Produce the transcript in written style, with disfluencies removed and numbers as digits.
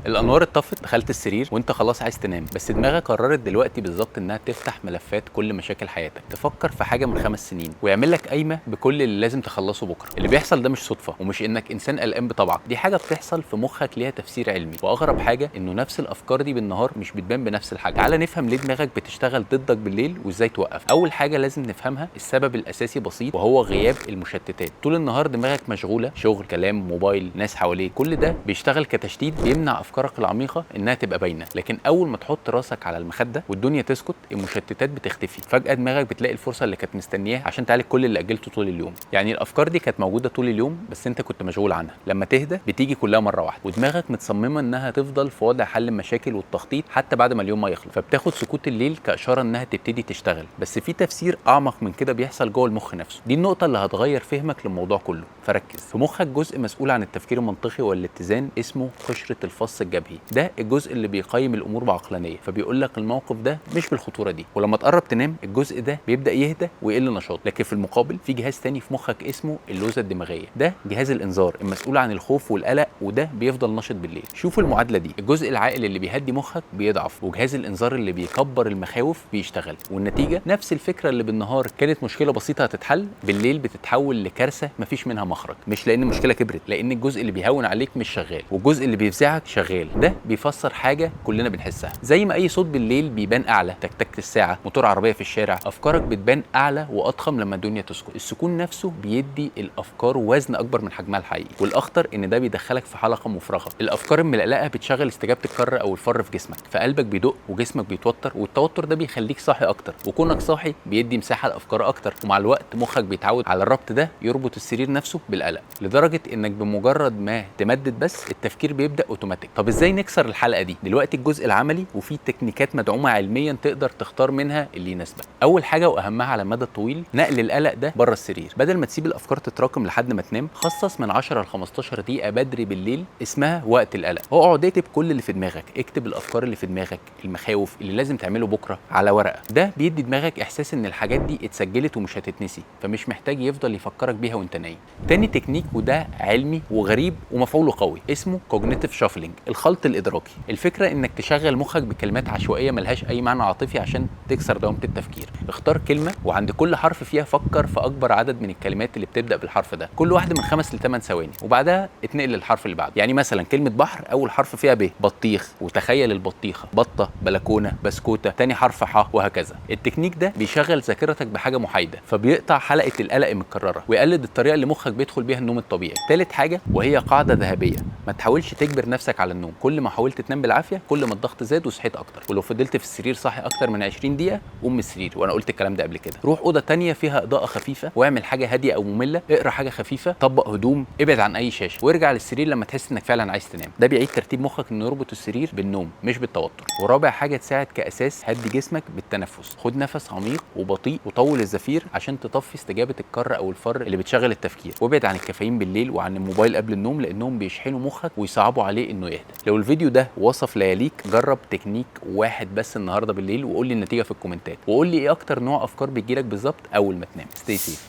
الانوار اتطفت، دخلت السرير وانت خلاص عايز تنام، بس دماغك قررت دلوقتي بالظبط انها تفتح ملفات كل مشاكل حياتك، تفكر في حاجه من 5 سنين ويعمل لك قايمه بكل اللي لازم تخلصه بكره. اللي بيحصل ده مش صدفه ومش انك انسان قلقان بطبعك، دي حاجه بتحصل في مخك ليها تفسير علمي، واغرب حاجه انه نفس الافكار دي بالنهار مش بتبان بنفس الحاجه. تعال نفهم ليه دماغك بتشتغل ضدك بالليل وازاي توقف. اول حاجه لازم نفهمها، السبب الاساسي بسيط وهو غياب المشتتات. طول النهار دماغك مشغوله، شغل، كلام، موبايل، ناس حواليك، كل ده بيشتغل كتشتيت بيمنع افكارك العميقه انها تبقى باينه. لكن اول ما تحط راسك على المخده والدنيا تسكت، المشتتات بتختفي فجاه. دماغك بتلاقي الفرصه اللي كانت مستنياها عشان تعالج كل اللي اجلته طول اليوم. يعني الافكار دي كانت موجوده طول اليوم بس انت كنت مشغول عنها. لما تهدى بتيجي كلها مره واحده، ودماغك متصممه انها تفضل في وضع حل المشاكل والتخطيط حتى بعد ما اليوم ما يخلص، فبتاخد سكوت الليل كاشاره انها تبتدي تشتغل. بس في تفسير اعمق من كده بيحصل جوه المخ نفسه، دي النقطه اللي هتغير فهمك للموضوع كله. فركز. في مخك جزء مسؤول عن التفكير المنطقي والاتزان اسمه قشره الفص الجبهي، ده الجزء اللي بيقيم الامور بعقلانيه، فبيقول لك الموقف ده مش بالخطوره دي. ولما تقرب تنام الجزء ده بيبدا يهدى ويقل نشاط. لكن في المقابل في جهاز تاني في مخك اسمه اللوزه الدماغيه، ده جهاز الانذار المسؤول عن الخوف والقلق، وده بيفضل نشط بالليل. شوفوا المعادله دي، الجزء العاقل اللي بيهدي مخك بيضعف، وجهاز الانذار اللي بيكبر المخاوف بيشتغل، والنتيجه نفس الفكره اللي بالنهار كانت مشكله بسيطه هتتحل، بالليل بتتحول لكارثه مفيش منها مخرج. مش لان المشكله كبرت، لان الجزء اللي بيهون عليك مش شغال والجزء اللي بيفزعك شغال. ده بيفسر حاجه كلنا بنحسها، زي ما اي صوت بالليل بيبان اعلى، تكتكه الساعه، موتور عربيه في الشارع، افكارك بتبان اعلى واضخم لما الدنيا تسكت. السكون نفسه بيدي الافكار وزن اكبر من حجمها الحقيقي، والاخطر ان ده بيدخلك في حلقه مفرغه. الافكار الملقلقه بتشغل استجابه الكر او الفر في جسمك، فقلبك بيدق وجسمك بيتوتر، والتوتر ده بيخليك صاحي اكتر، وكونك صاحي بيدي مساحه لافكار اكتر. ومع الوقت مخك بيتعود على الربط ده، يربط السرير نفسه بالقلق، لدرجه انك بمجرد ما تمدد بس التفكير بيبدا اوتوماتيك. طب ازاي نكسر الحلقه دي؟ دلوقتي الجزء العملي، وفي تكنيكات مدعومه علميا تقدر تختار منها اللي يناسبك. اول حاجه واهمها على المدى الطويل، نقل القلق ده بره السرير. بدل ما تسيب الافكار تتراكم لحد ما تنام، خصص من 10 ل 15 دقيقه بدري بالليل اسمها وقت القلق. اقعد اكتب كل اللي في دماغك، اكتب الافكار اللي في دماغك، المخاوف اللي لازم تعمله بكره على ورقه. ده بيدي دماغك احساس ان الحاجات دي اتسجلت ومش هتتنسي، فمش محتاج يفضل يفكرك بيها وانت نايم. تاني تكنيك، وده علمي وغريب ومفعوله قوي، اسمه كوجنيتيف شافلينج، الخلط الادراكي. الفكره انك تشغل مخك بكلمات عشوائيه ملهاش اي معنى عاطفي عشان تكسر دوامه التفكير. اختار كلمه وعند كل حرف فيها فكر في اكبر عدد من الكلمات اللي بتبدا بالحرف ده، كل واحده من 5 ل 8 ثواني، وبعدها اتنقل للحرف اللي بعده. يعني مثلا كلمه بحر اول حرف فيها ب، بطيخ، وتخيل البطيخه، بطه، بلكونه، بسكوته، تاني حرف ح، وهكذا. التكنيك ده بيشغل ذاكرتك بحاجه محايده، فبيقطع حلقه القلق المتكرره ويقلد الطريقه اللي مخك بيدخل بيها النوم الطبيعي. تالت حاجه وهي قاعده ذهبيه، ما تحاولش تجبر نفسك على النوم. كل ما حاولت تنام بالعافيه كل ما الضغط زاد وصحيت اكتر. ولو فضلت في السرير صاحي اكتر من 20 دقيقه قوم من السرير، وانا قلت الكلام ده قبل كده. روح اوضه تانية فيها اضاءه خفيفه واعمل حاجه هاديه او ممله، اقرا حاجه خفيفه، طبق هدوم، ابعد عن اي شاشه، وارجع للسرير لما تحس انك فعلا عايز تنام. ده بيعيد ترتيب مخك انه يربط السرير بالنوم مش بالتوتر. ورابع حاجه تساعد كاساس، هدي جسمك بالتنفس. خد نفس عميق وبطيء وطول الزفير عشان تطفي استجابه الكر او الفر اللي بتشغل التفكير. وابعد عن الكافيين بالليل وعن الموبايل قبل النوم، لانهم بيشحنوا مخك ويصعبوا عليه انه يهدى. لو الفيديو ده وصف لياليك، جرب تكنيك واحد بس النهارده بالليل وقول لي النتيجه في الكومنتات، وقول لي ايه اكتر نوع افكار بيجيلك بالظبط اول ما تنام. ستي سيف.